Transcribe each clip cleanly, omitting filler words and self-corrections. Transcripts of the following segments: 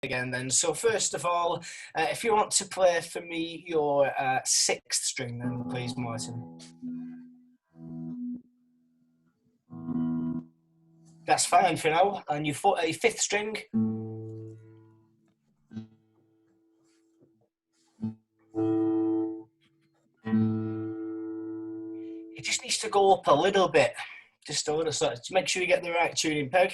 again then. So first of all, if you want to play for me your sixth string then, please, Martin. That's fine for now. And your fifth string. It just needs to go up a little bit. Just a little, so to make sure you get the right tuning peg.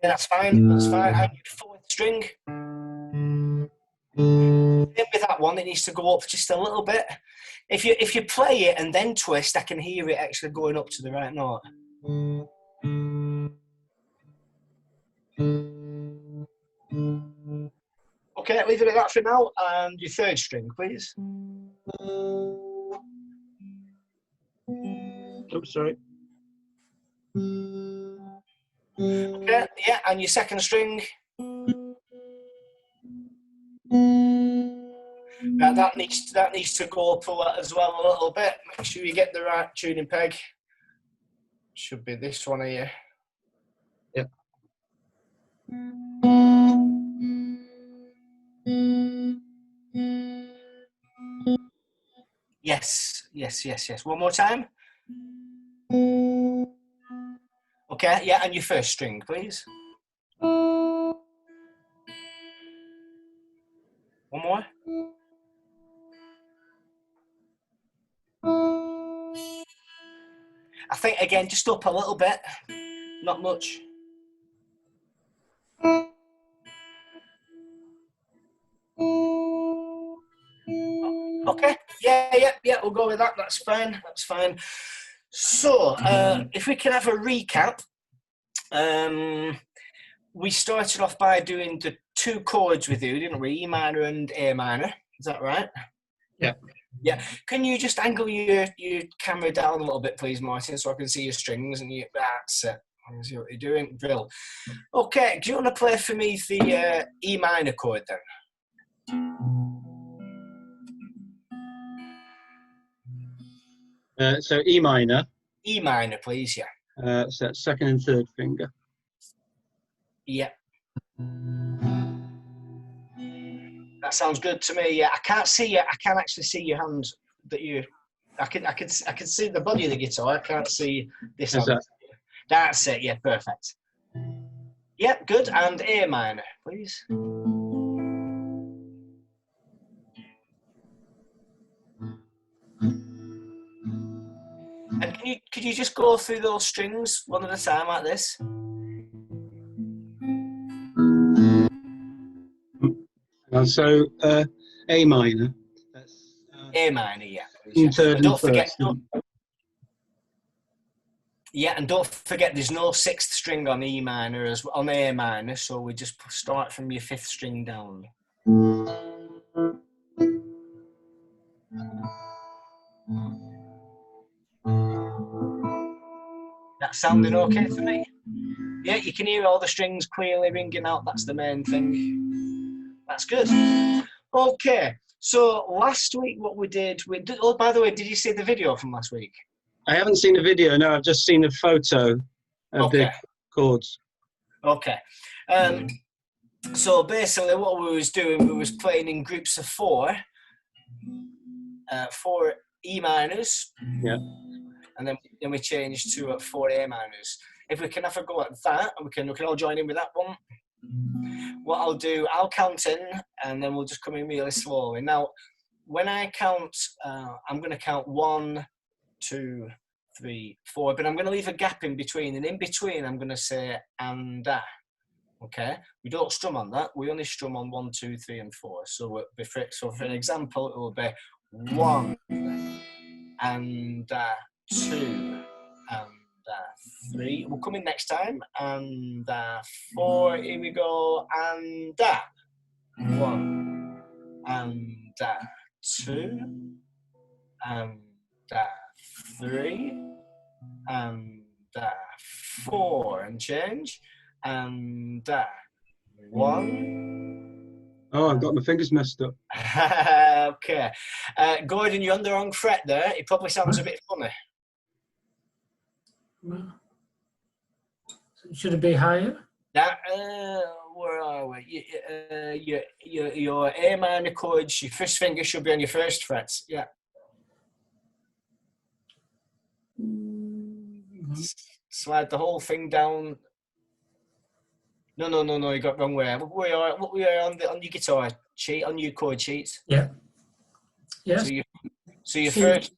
Yeah, that's fine. That's fine. And your fourth string. Same with that one. It needs to go up just a little bit. If you play it and then twist, I can hear it actually going up to the right note. Okay, leave it at that for now. And your third string, please. Oops, sorry. Okay, yeah, and your second string. That needs to go up as well a little bit. Make sure you get the right tuning peg. Should be this one here. Yep. Yes. One more time. Okay, yeah, and your first string, please. One more. I think, again, just up a little bit. Not much. Okay, yeah, we'll go with that. That's fine. So, if we can have a recap. We started off by doing the two chords with you, didn't we? E minor and A minor. Is that right? Yeah. Yeah. Can you just angle your camera down a little bit, please, Martin, so I can see your strings and that's it. I can see what you're doing. Brill. Okay. Do you want to play for me the E minor chord then? So E minor. E minor, please. Yeah. So that's second and third finger. Yeah. That sounds good to me. Yeah, I can't see you. I can't actually see your hands. I can see the body of the guitar. I can't see this. That's it. Yeah, perfect. Yeah, good. And A minor, please. And could you just go through those strings one at a time like this? And so A minor. That's, A minor, yeah. In third and don't first. And don't forget, there's no sixth string on E minor on A minor, so we just start from your fifth string down. That sounding okay to me? Yeah, you can hear all the strings clearly ringing out. That's the main thing. That's good. Okay, so last week what we did, oh, by the way, did you see the video from last week? I haven't seen the video, no, I've just seen a photo of the chords. Okay. So basically what we was doing, we was playing in groups of four E minors. Yeah. And then we changed to 4 A minors. If we can have a go at that, and we can all join in with that one. What I'll do, I'll count in, and then we'll just come in really slowly. Now, when I count, I'm going to count 1, 2, 3, 4, but I'm going to leave a gap in between, and in between I'm going to say and okay? We don't strum on that. We only strum on 1, 2, 3, and 4. So for an example, it will be 1 and 2 and 3. We'll come in next time. And 4. Here we go. And 1 and 2 and 3 and 4 and change. And 1. Oh, I've got my fingers messed up. Okay. Gordon, you're on the wrong fret there. It probably sounds a bit funny. Should it be higher? That, where are we? Your A minor chords, your first finger should be on your first frets. Yeah. Slide the whole thing down. No, you got wrong way. What were you on your guitar sheet, on your chord sheets? Yeah. Yes. So your first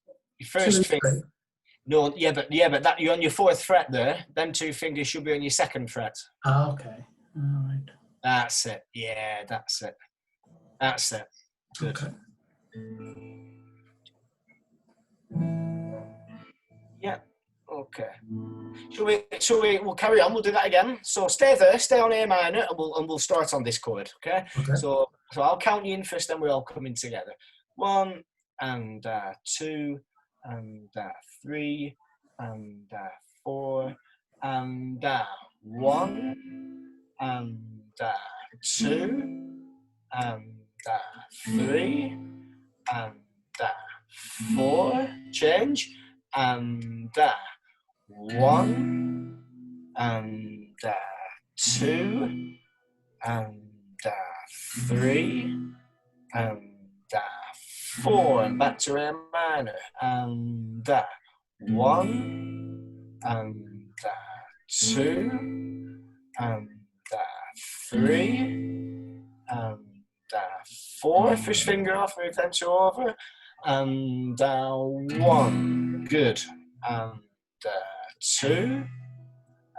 finger. No, yeah, but that you're on your fourth fret there. Them two fingers should be on your second fret. Ah, okay. All right. That's it. Yeah, that's it. That's it. Good. Okay. Yeah. Okay. We'll carry on. We'll do that again. So stay there, stay on A minor, and we'll start on this chord. Okay. So I'll count you in first, then we'll all come in together. 1 and 2 and 3 and 4 and 1 and 2 and 3 and 4. Change. And 1 and 2 and 3 and 4, and back to A minor, and 1 and 2 and 3 and 4. First finger off, move them two over, and 1. Good. And 2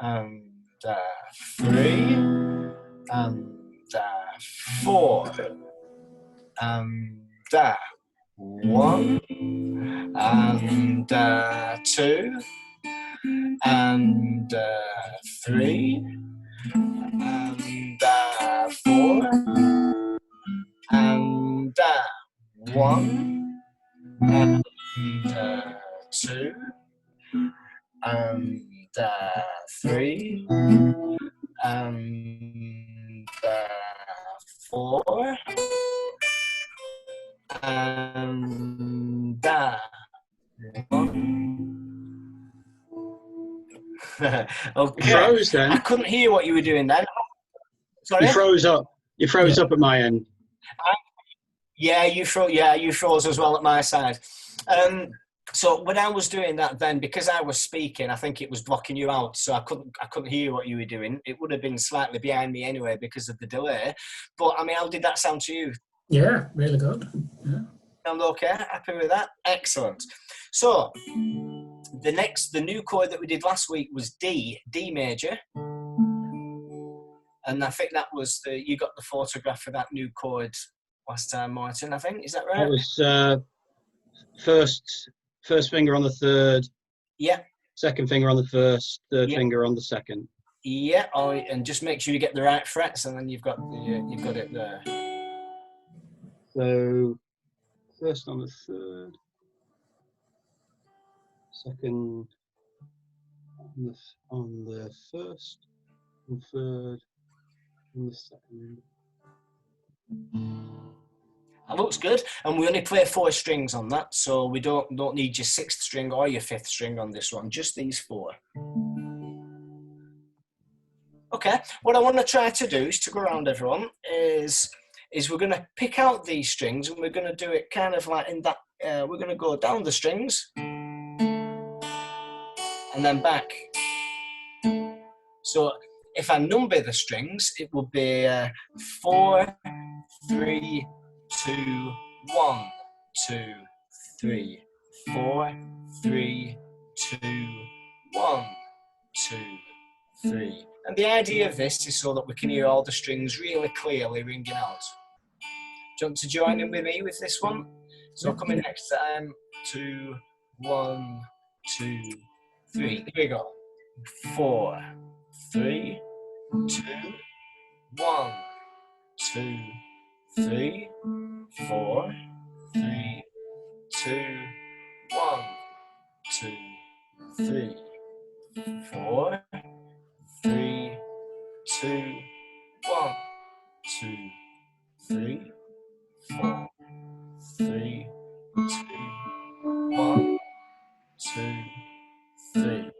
and 3 and 4 and 1 and 2 and 3 and 4 and 1 and 2 and 3 and 4 and 1. Okay. You froze then. I couldn't hear what you were doing then. Sorry? You froze up. You froze up at my end. Yeah, you froze as well at my side. So when I was doing that then, because I was speaking, I think it was blocking you out, so I couldn't hear what you were doing. It would have been slightly behind me anyway because of the delay. But I mean, how did that sound to you? Yeah, really good. Yeah. Sound okay? Happy with that? Excellent. So the new chord that we did last week was D major. And I think that was you got the photograph of that new chord last time, Martin, I think. Is that right? That was first finger on the third. Yeah. Second finger on the first, third finger on the second. Yeah. Oh, and just make sure you get the right frets, and then you've got it there. So first on the third, second on the first, and third on the second. That looks good, and we only play 4 strings on that, so we don't need your 6th string or your 5th string on this one, just these 4. Okay, what I want to try to do is to go around everyone is we're going to pick out these strings, and we're going to do it kind of like in that, we're going to go down the strings and then back. So if I number the strings, it will be 4, 3, 2, 1, 2, 3, 4, 3, 2, 1, 2, 3. And the idea of this is so that we can hear all the strings really clearly ringing out. Do you want to join in with me with this one? So coming next time, 2, 1, 2, 3. Here we go. 4, 3, 2, 1, 2, 3, 4, 3, 2, 1, 2, 3, 4, 3, 2, 1, 2, 3, 4, 3, 2, 1, 2, 3,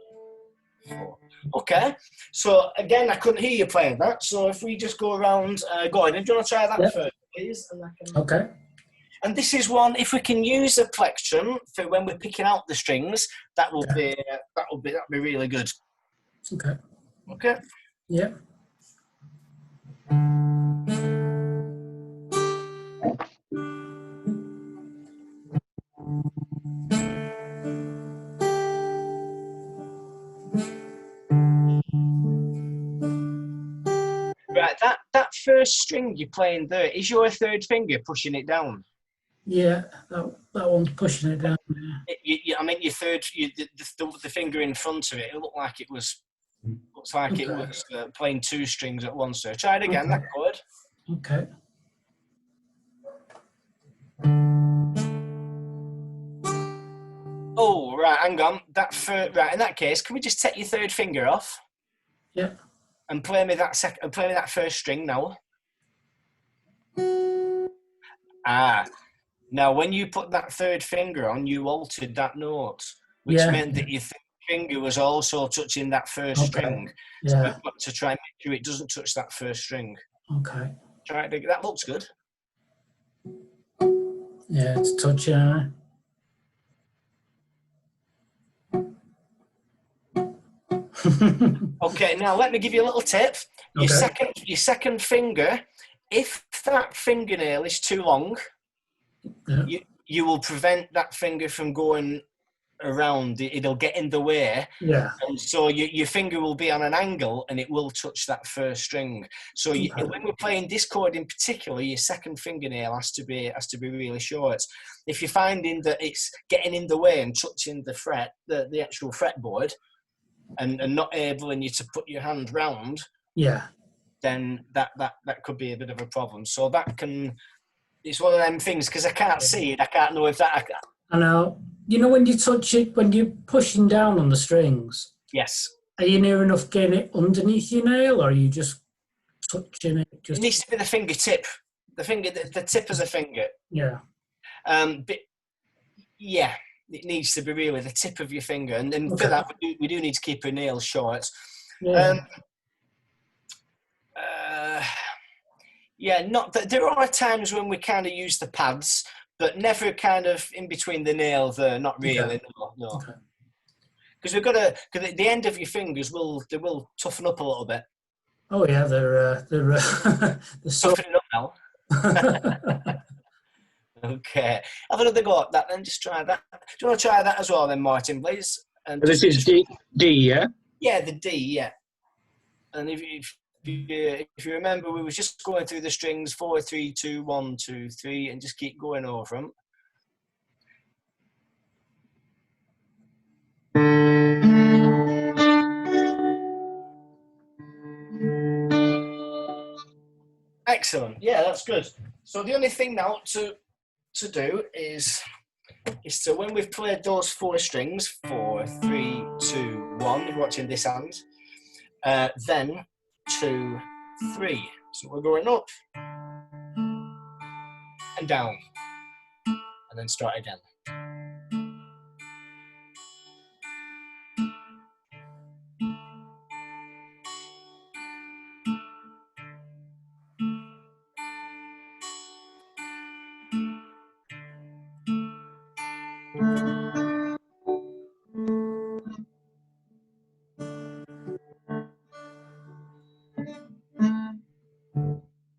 4. Okay, So again, I couldn't hear you playing that. So if we just go around, Gordon, do you want to try that first, please? And Okay. And this is one. If we can use a plectrum for when we're picking out the strings, that will be really good. Okay. Okay. Yeah. Right. That first string you're playing there, is your third finger pushing it down? Yeah. That one's pushing it down. I mean, your third, the finger in front of it. It looked like it was. Looks like it was playing two strings at once. So try it again. That chord. Okay. Oh, right, hang on. Right, in that case, can we just take your third finger off? Yeah. And play me that first string now. Now when you put that third finger on, you altered that note, which meant that your finger was also touching that first string. Yeah. So we've got to try and make sure it doesn't touch that first string. Okay. Try it. That looks good. Yeah, it's touching. Okay, now let me give you a little tip. Your second finger, if that fingernail is too long, you will prevent that finger from going around. It'll get in the way. Yeah. And so your finger will be on an angle and it will touch that first string. So when we're playing this chord in particular, your second fingernail has to be really short. If you're finding that it's getting in the way and touching the fret, the actual fretboard, and not enabling you to put your hand round, then that could be a bit of a problem. So it's one of them things, because I can't see it. I can't know if that. I know. You know, when you touch it, when you're pushing down on the strings. Yes. Are you near enough getting it underneath your nail, or are you just touching it? It needs to be the fingertip. The tip of the finger. Yeah. But yeah, it needs to be really the tip of your finger, and for that we do need to keep our nails short. Yeah. There are times when we kind of use the pads, but never kind of in between the nail there. Not really, no. Because because the end of your fingers will toughen up a little bit. Oh yeah, they're toughening up now. Okay, have another go at that then. Just try that. Do you want to try that as well then, Martin, please? And this is D, yeah? Yeah, the D, yeah. And if you remember, we was just going through the strings 4, 3, 2, 1, 2, 3, and just keep going over them. Excellent. Yeah, that's good. So the only thing now to do is to, when we've played those 4 strings, 4, 3, 2, 1, if you're watching this hand, then 2, 3. So we're going up and down, and then start again.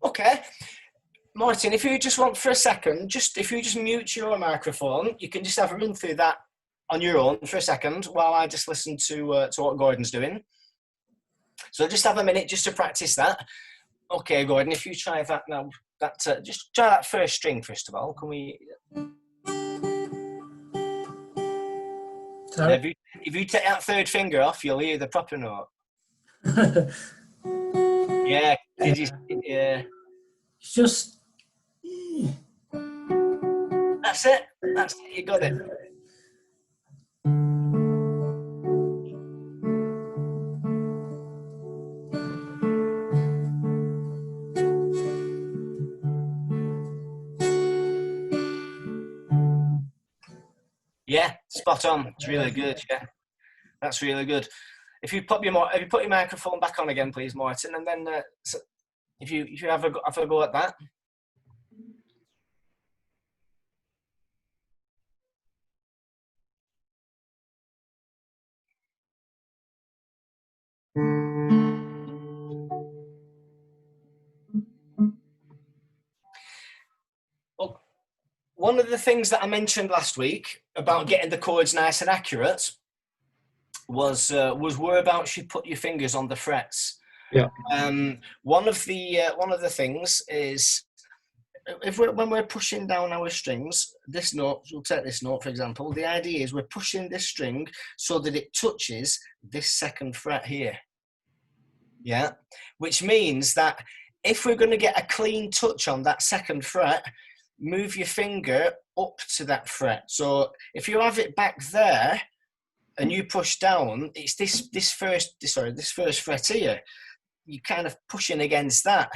Okay, Martin, if you just want for a second, if you just mute your microphone, you can just have a run through that on your own for a second while I just listen to what Gordon's doing. So just have a minute just to practice that. Okay, Gordon, if you try that now, just try that first string first of all. Can we? Sorry? If you take that third finger off, you'll hear the proper note. Yeah, yeah. It's just. That's it. You got it. Yeah, spot on. It's really good. Yeah, that's really good. If you put your microphone back on again, please, Martin, and then so if you have a go at that. Well, one of the things that I mentioned last week about getting the chords nice and accurate was whereabouts you put your fingers on the frets. Yeah. One of the things is when we're pushing down our strings, this note, we'll take this note for example, the idea is we're pushing this string so that it touches this second fret here. Yeah, which means that if we're going to get a clean touch on that second fret, move your finger up to that fret. So if you have it back there and you push down, it's this first fret here. You're kind of pushing against that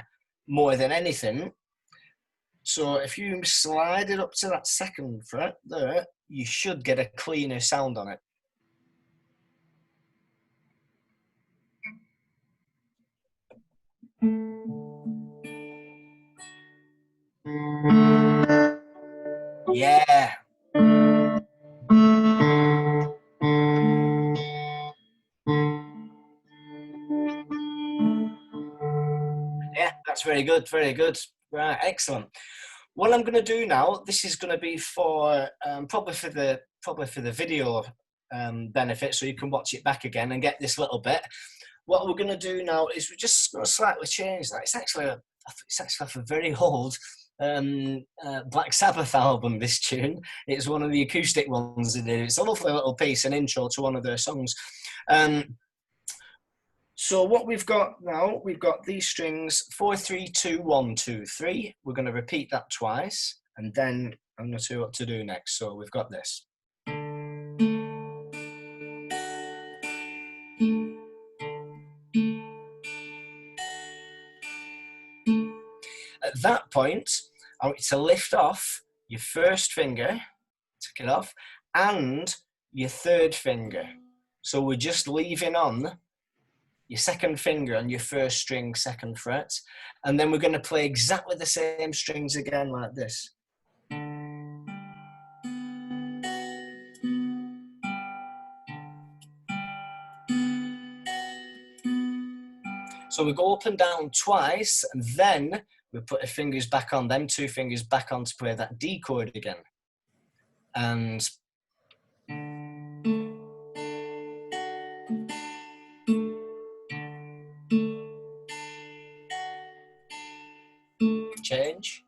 more than anything. So if you slide it up to that second fret there, you should get a cleaner sound on it. Yeah. Yeah, that's very good, very good. Right, excellent. What I'm going to do now, this is going to be for probably for the video benefit, so you can watch it back again and get this little bit. What we're going to do now is we're just going to slightly change that. It's actually off a very old Black Sabbath album, this tune. It's one of the acoustic ones they did. It's a lovely little piece, an intro to one of their songs. So what we've got now, we've got these strings 4, 3, 2, 1, 2, 3. We're going to repeat that twice, and then I'm going to tell you what to do next. So we've got this. At that point, I want you to lift off your first finger, take it off, and your third finger. So we're just leaving on your second finger on your first string, second fret, and then we're going to play exactly the same strings again like this. So we go up and down twice, and then we put our fingers back on, them two fingers back on to play that D chord again. And change.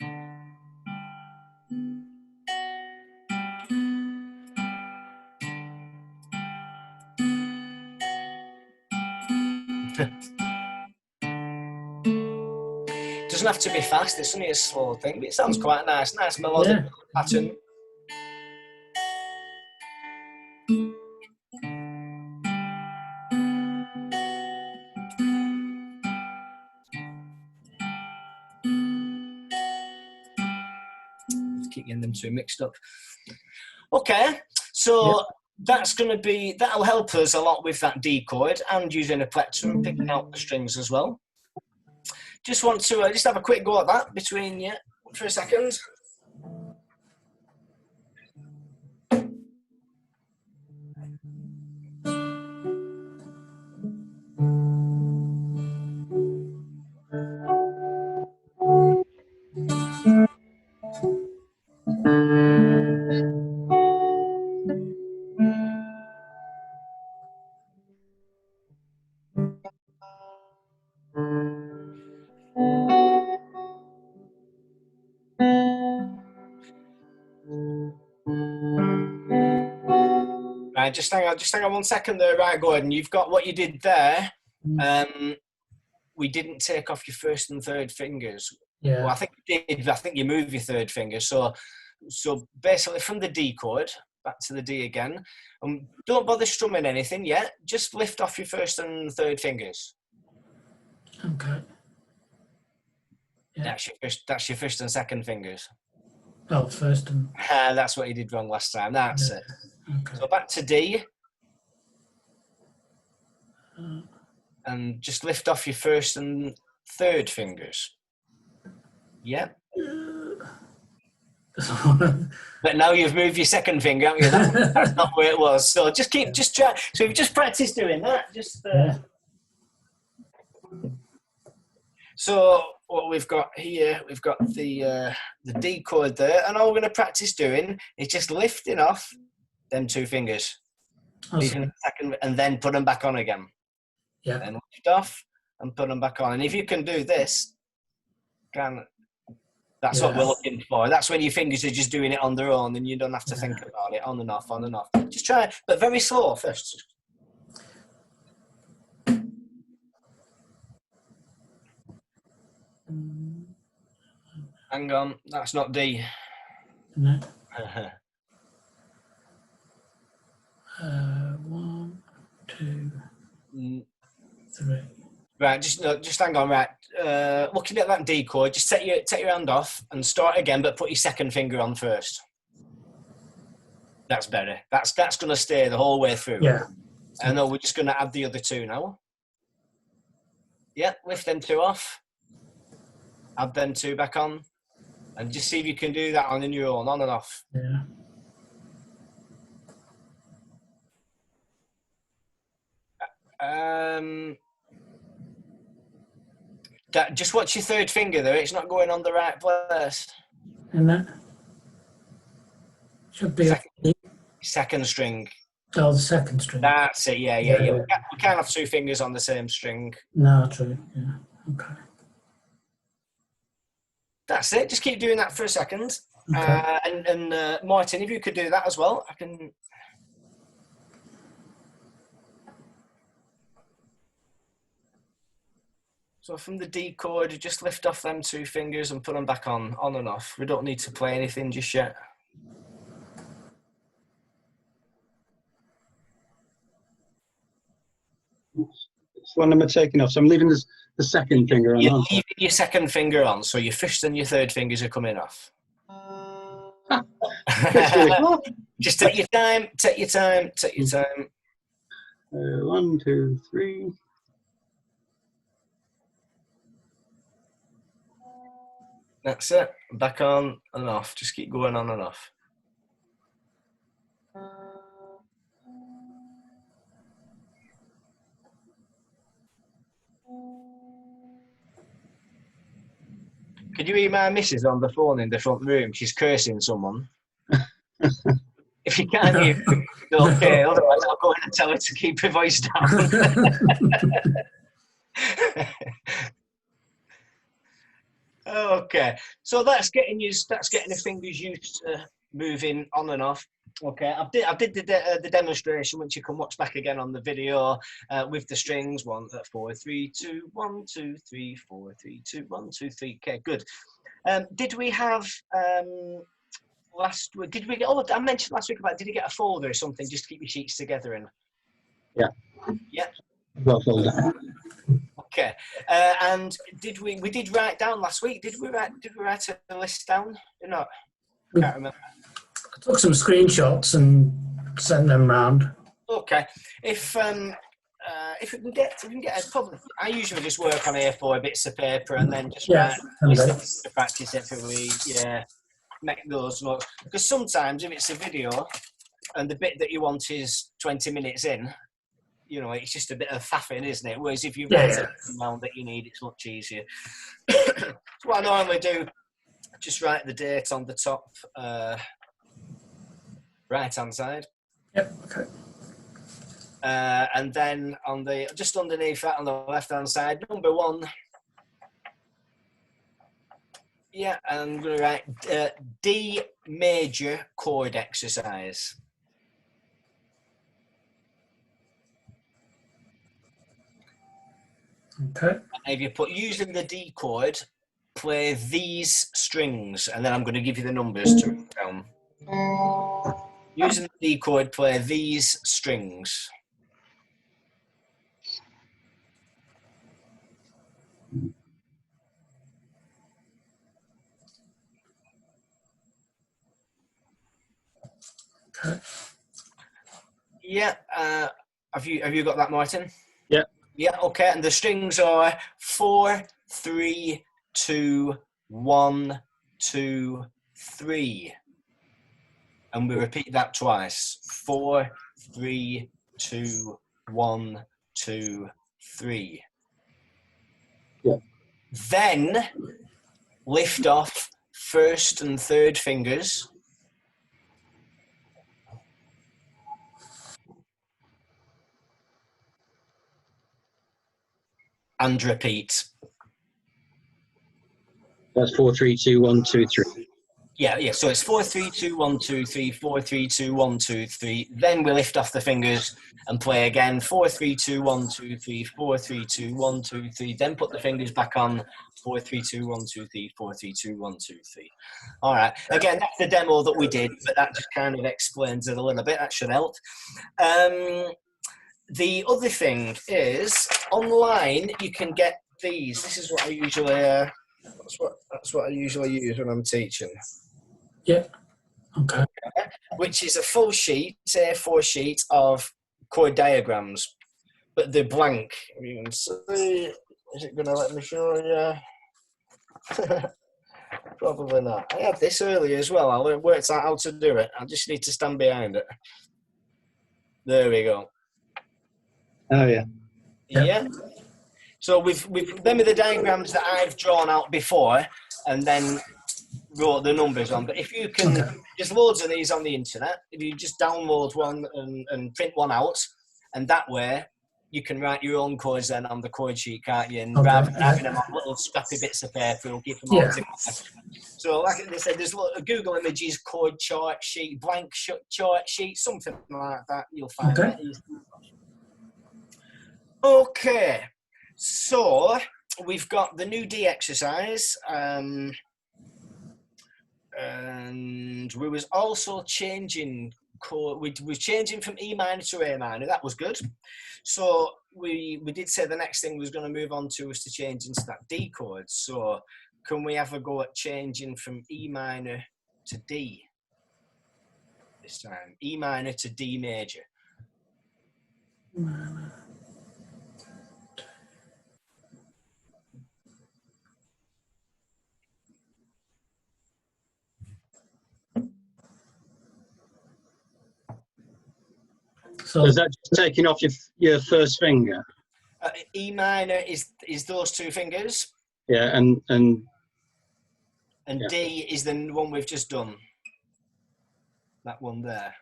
Doesn't have to be fast, it's only a slow thing, but it sounds quite nice melodic pattern. Keep getting them two mixed up. Okay, so that'll help us a lot with that D chord and using a plectrum, picking out the strings as well. Just want to just have a quick go at that between you for a second. Right, just hang on 1 second there. Right, Gordon, you've got what you did there. We didn't take off your first and third fingers. Yeah. Well, I think you did. I think you moved your third finger. So basically from the D chord back to the D again. Don't bother strumming anything yet. Just lift off your first and third fingers. Okay. Yeah. That's your first and second fingers. Oh, first and... That's what you did wrong last time. That's it. Okay. So back to D. And just lift off your first and third fingers. Yeah. But now you've moved your second finger, haven't you? That's not where it was. So just try. So we've just practiced doing that. So what we've got here, we've got the D chord there, and all we're going to practice doing is just lifting off them two fingers, and then put them back on again. Yeah. And lift off and put them back on. And if you can do this, that's what we're looking for. That's when your fingers are just doing it on their own, and you don't have to think about it. On and off, on and off. Just try it, but very slow first. Hang on, that's not D. No. 1, 2, 3. Right, just hang on. Right, looking at that D chord, just take your hand off and start again, but put your second finger on first. That's better. That's going to stay the whole way through. Yeah. And then we're just going to add the other two now. Yeah, lift them two off. Add them two back on, and just see if you can do that on your own, on and off. Yeah. Just watch your third finger there. It's not going on the right place. And that should be second string. Oh, the second string. That's it. Yeah. We can't have two fingers on the same string. No, true. Yeah. Okay. That's it. Just keep doing that for a second. Okay. And Martin, if you could do that as well, I can. So from the D chord, just lift off them two fingers and put them back on and off. We don't need to play anything just yet. It's one I'm taking off, so I'm leaving the second finger on. You're leaving your second finger on, so your first and your third fingers are coming off. Just take your time, take your time, take your time. 1, 2, 3. That's it. Back on and off. Just keep going on and off. Could you hear my missus on the phone in the front room? She's cursing someone. If you can't hear me, okay. Otherwise, I'll go in and tell her to keep her voice down. Okay, so that's getting the fingers used to moving on and off. Okay, I did the demonstration, which you can watch back again on the video with the strings. 1, 4, 3, 2, 1, 2, 3, 4, 3, 2, 1, 2, 3. Okay, good. Did we have last week? Did we get? Oh, I mentioned last week about. Did you get a folder or something just to keep your sheets together in? Yeah. Yeah. I've got a folder. Okay, and we did write down last week? Did we write a list down? Or not? I can't remember. I took some screenshots and sent them round. Okay, if we can get a problem, I usually just work on A4 bits of paper and then just write lists to practice every week. Yeah, make those notes, because sometimes if it's a video and the bit that you want is 20 minutes in, you know, it's just a bit of faffing, isn't it? Whereas if you've got the amount that you need, it's much easier. So what I normally do, just write the date on the top right-hand side. Yep. Okay. And then on the just underneath that on the left-hand side, number 1. Yeah, and I'm going to write D major chord exercise. Okay. And if you put using the D chord, play these strings, and then I'm going to give you the numbers to write down. Using the D chord, play these strings. Okay. Yeah. Have you got that, Martin? Yeah. Yeah, okay. And the strings are 4, 3, 2, 1, 2, 3. And we repeat that twice. 4, 3, 2, 1, 2, 3. Yeah. Then lift off first and third fingers. And repeat. That's 4, 3, 2, 1, 2, 3. Yeah. So it's 4, 3, 2, 1, 2, 3, 4, 3, 2, 1, 2, 3. Then we lift off the fingers and play again. 4, 3, 2, 1, 2, 3, 4, 3, 2, 1, 2, 3. Then put the fingers back on. 4, 3, 2, 1, 2, 3, 4, 3, 2, 1, 2, 3. All right. Again, that's the demo that we did, but that just kind of explains it a little bit. That should help. The other thing is, online you can get these. This is what I usually. That's what I usually use when I'm teaching. Yeah. Okay. Which is a full sheet, A4 sheet of chord diagrams, but they're blank. You can see. Is it going to let me show you? Probably not. I had this earlier as well. I worked out how to do it. I just need to stand behind it. There we go. Oh, yeah. Yeah. So we've them are the diagrams that I've drawn out before, and then wrote the numbers on. But if you can, there's loads of these on the internet. If you just download one and print one out, and that way you can write your own chords then on the chord sheet, can't you? And rather than having them on little scrappy bits of paper, we'll keep them all together. So like they said, there's Google Images chord chart sheet, blank chart sheet, something like that. You'll find that easy. Okay, so we've got the new D exercise, and we was also changing chord. We're changing from E minor to A minor. That was good. So we did say the next thing was going to move on to was to change into that D chord. So can we have a go at changing from E minor to D this time? E minor to D major. So is that just taking off your first finger? E minor is those two fingers. Yeah, and D is the one we've just done. That one there.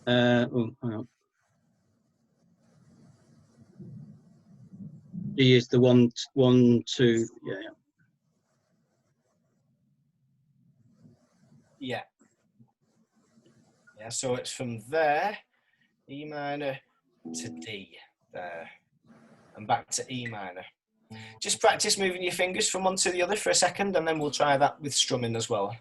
Oh, hang on. D is the 1, 2. Yeah. Yeah, so it's from there, E minor to D, there, and back to E minor. Just practice moving your fingers from one to the other for a second, and then we'll try that with strumming as well.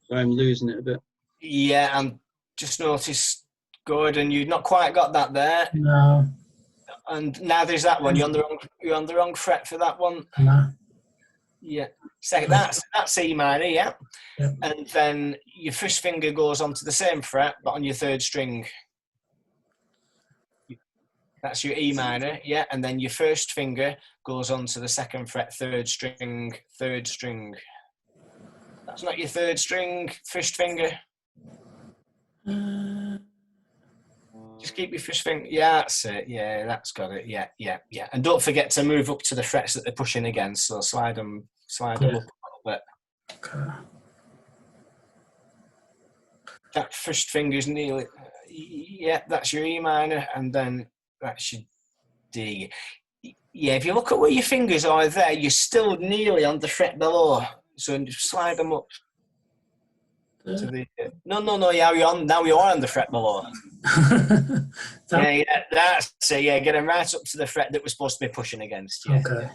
So I'm losing it a bit. Yeah, and just notice, Gordon, you've not quite got that there. No. And now there's that one. You're on the wrong fret for that one. No. Yeah. So that's E minor, yeah. Yep. And then your first finger goes onto the same fret, but on your third string. That's your E minor, yeah. And then your first finger goes onto the second fret, third string. That's not your third string, first finger. Just keep your first finger. Yeah, that's it. Yeah, that's got it. Yeah. And don't forget to move up to the frets that they're pushing against. So slide them up a little bit. Okay. That first finger's nearly. Yeah, that's your E minor, and then that's your D. Yeah, if you look at where your fingers are there, you're still nearly on the fret below. So just slide them up. To the, no. Yeah, now you're on the fret below. Yeah, that's it. Yeah, get them right up to the fret that we're supposed to be pushing against. Yeah. Okay.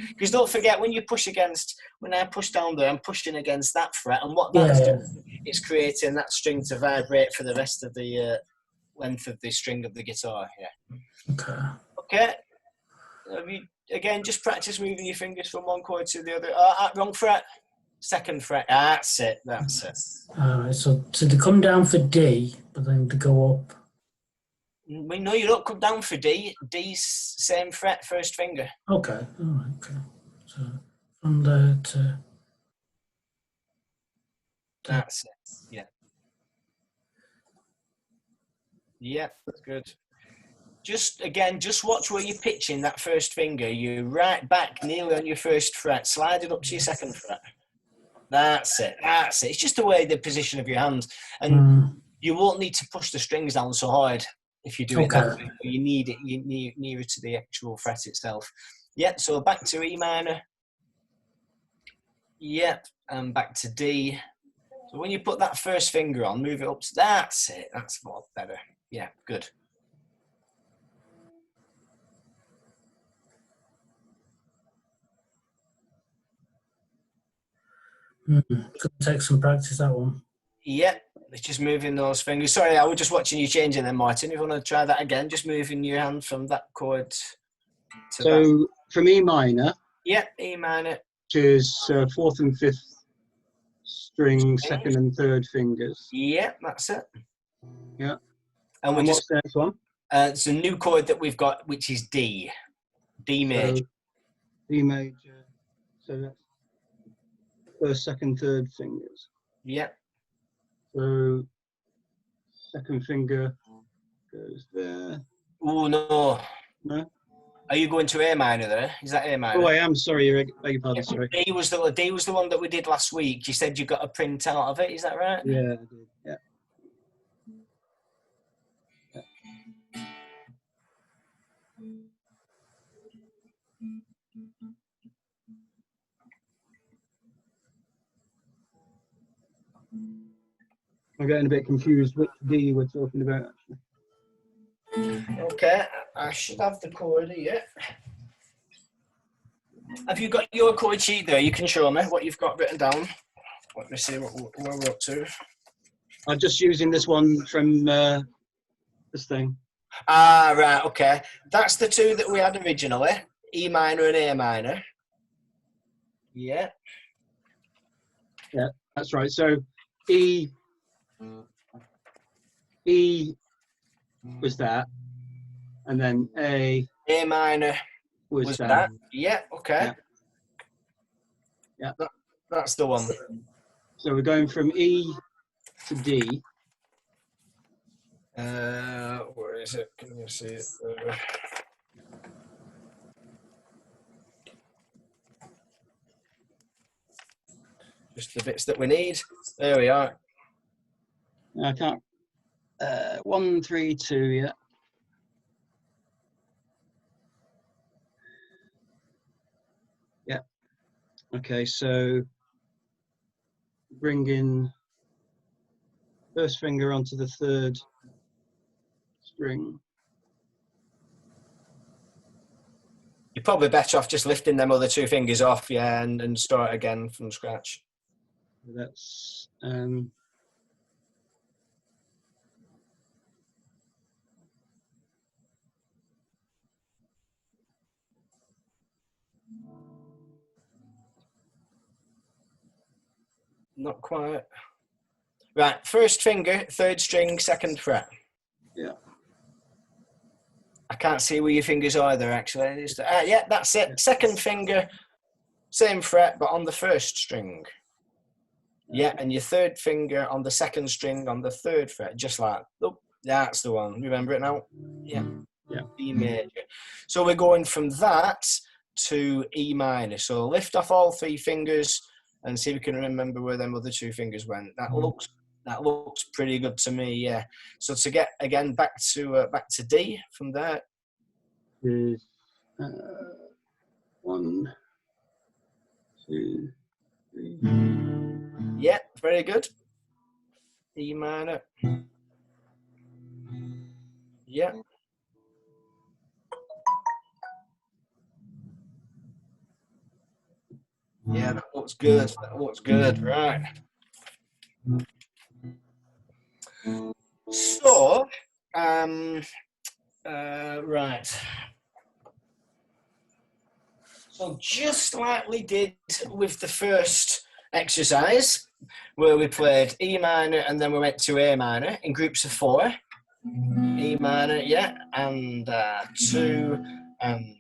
Because don't forget, when I push down there, I'm pushing against that fret, and what that's doing, it's creating that string to vibrate for the rest of the length of the string of the guitar. Yeah. Okay. Again, just practice moving your fingers from one chord to the other. Wrong fret. second fret. That's it. That's it. Alright, so they come down for D, but then they go up. We know you don't come down for D. D's same fret, first finger. Okay, alright, okay. So from there to. That's it. Yeah. Yeah, that's good. Just watch where you're pitching that first finger. You're right back nearly on your first fret. Slide it up to your second fret. That's it. That's it. It's just the way the position of your hand. And you won't need to push the strings down so hard if you do it that way. You need it nearer to the actual fret itself. Yeah, so back to E minor. Yep, and back to D. So when you put that first finger on, move it up. That's it. That's a lot better. Yeah, good. Could take some practice, that one. Yep, it's just moving those fingers. Sorry, I was just watching you changing them, Martin. If you want to try that again, just moving your hand from that chord to that. From E minor. Yep, E minor. Which is fourth and fifth string, second and third fingers. Yep, that's it. Yeah. And what's the next one? It's a new chord that we've got, which is D. D major. So, D major. So that's first, second, third fingers. Yep. So second finger goes there. Oh, no. No? Are you going to A minor there? Is that A minor? Oh, I am. Sorry, beg your pardon. Sorry. D was the one that we did last week. You said you got a print out of it. Is that right? Yeah, I did. Yeah. I'm getting a bit confused which D we're talking about, actually. Okay, I should have the chord here. Have you got your chord sheet there? You can show me what you've got written down. Let me see where we're up to. I'm just using this one from this thing. Ah, right, okay. That's the two that we had originally, E minor and A minor. Yeah. Yeah, that's right. So E was that, and then A minor was that. Yeah, okay. Yeah. That's the one. So we're going from E to D. Where is it? Can you see it? Just the bits that we need. There we are. I can't. 1, 3, 2. Yeah. Yeah. Okay. So bring in first finger onto the third string. You're probably better off just lifting them other two fingers off, yeah, and start again from scratch. That's not quite. Right, first finger, third string, second fret. Yeah. I can't see where your fingers are there, actually. Yeah, that's it. Yeah. Second finger, same fret, but on the first string. Yeah, and your third finger on the second string on the third fret, just like, oh, that's the one. Remember it now? Yeah. Yeah. E major. So we're going from that to E minor. So lift off all three fingers and see if we can remember where them other two fingers went. That looks pretty good to me, yeah. So to get again back to D from there. Is 1, 2, 3. Yeah, very good. E minor. Yeah. Yeah, that looks good. That looks good, right. So, right. So just like we did with the first exercise where we played E minor and then we went to A minor in groups of 4. E minor, yeah, and 2 and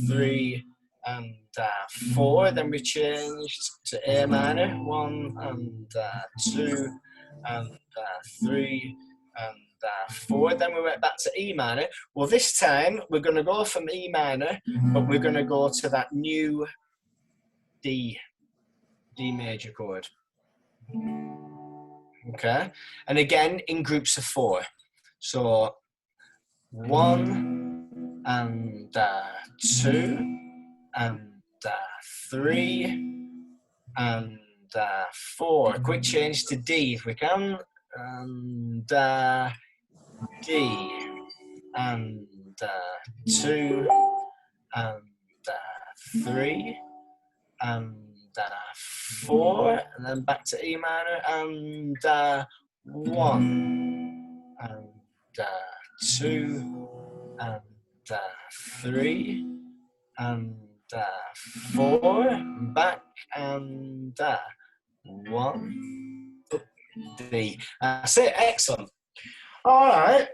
3 and 4. Then we changed to A minor, 1 and 2 and 3 and 4. Then we went back to E minor. Well, this time we're going to go from E minor, but we're going to go to that new D major chord. Okay, and again in groups of 4. So 1 and 2 and 3 and 4. Quick change to D if we can. And D and 2 and 3 and 4, and then back to E minor, and 1 and 2 and 3 and 4, back, and 1, D. That's it. Excellent. All right.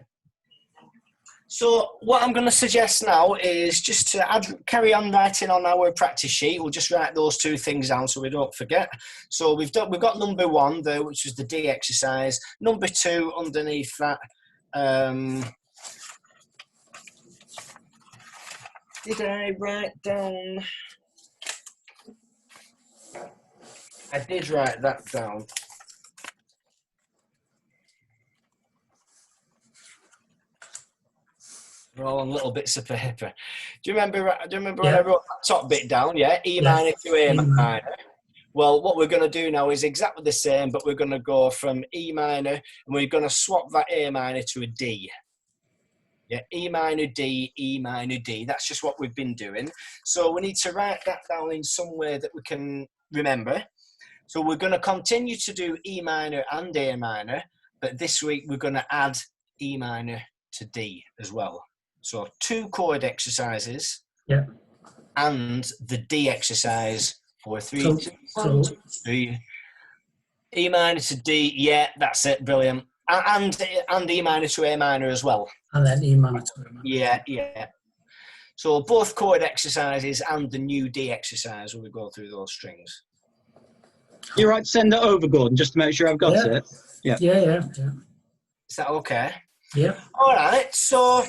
So what I'm going to suggest now is just to carry on writing on our practice sheet. We'll just write those 2 things down so we don't forget. So we've got number 1 there, which was the D exercise. Number 2 underneath that. Did I write down? I did write that down. We're all on little bits of paper. Do you remember when I wrote that top bit down? Yeah, E minor to A minor. Well, what we're going to do now is exactly the same, but we're going to go from E minor and we're going to swap that A minor to a D. Yeah, E minor, D, E minor, D. That's just what we've been doing. So we need to write that down in some way that we can remember. So we're going to continue to do E minor and A minor, but this week we're going to add E minor to D as well. So 2 chord exercises, and the D exercise for 3, 2, 1, 2, 3. E minor to D, yeah, that's it, brilliant. And E minor to A minor as well. And then E minor to A minor. Yeah. So both chord exercises and the new D exercise when we go through those strings. You're right to send that over, Gordon, just to make sure I've got it. Yeah. Is that okay? Yeah. All right, so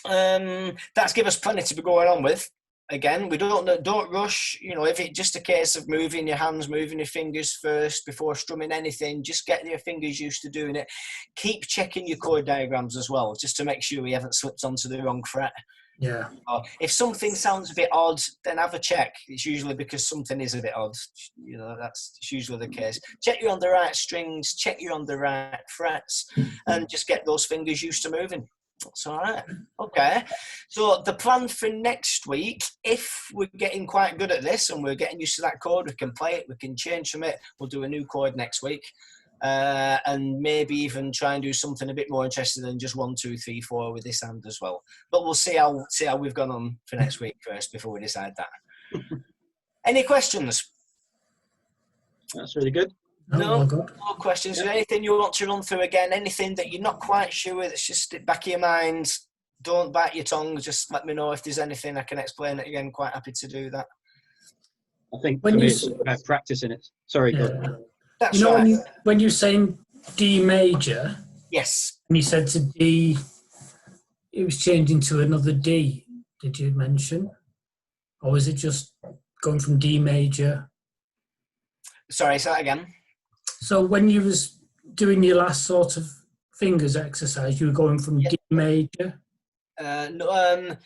that's give us plenty to be going on with. Again, we don't rush. You know, if it's just a case of moving your hands, moving your fingers first before strumming anything, just get your fingers used to doing it. Keep checking your chord diagrams as well, just to make sure we haven't slipped onto the wrong fret. Yeah. If something sounds a bit odd, then have a check. It's usually because something is a bit odd. You know, that's usually the case. Check you're on the right strings, check you're on the right frets, and just get those fingers used to moving. That's all right. Okay. So the plan for next week, if we're getting quite good at this and we're getting used to that chord, we can play it, we can change from it. We'll do a new chord next week. And maybe even try and do something a bit more interesting than just 1, 2, 3, 4 with this hand as well. But we'll see how we've gone on for next week first before we decide that. Any questions? That's really good. No questions. Is there anything you want to run through again? Anything that you're not quite sure that's just at the back of your mind? Don't bite your tongue. Just let me know if there's anything I can explain it again. Quite happy to do that. I think for me, it's about practicing it. Sorry, Gordon. That's you know, right. when you're saying D major, yes, and you said to D, it was changing to another D. Did you mention, or was it just going from D major? Sorry, say that again. So when you was doing your last sort of fingers exercise, you were going from D major. No,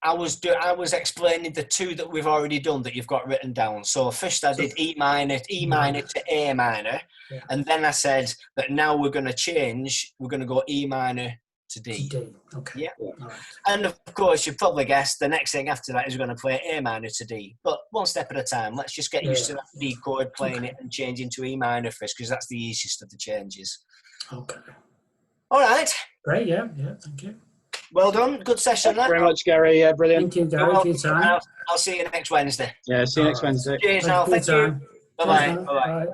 I was explaining the 2 that we've already done that you've got written down. So first I did E minor to A minor, and then I said that now we're going to change. We're going to go E minor to D. Okay. Yeah. Right. And of course, you've probably guessed the next thing after that is we're going to play A minor to D. But one step at a time. Let's just get used to that D chord, playing it and changing to E minor first, because that's the easiest of the changes. Okay. All right. Great. Yeah. Thank you. Well done. Good session. Thank you very much, Gary. Brilliant. Thank you, Gary, for your time. I'll see you next Wednesday. Yeah, see you next Wednesday. Cheers now. Thank you. Bye-bye. Cheers, man. Bye-bye. Bye.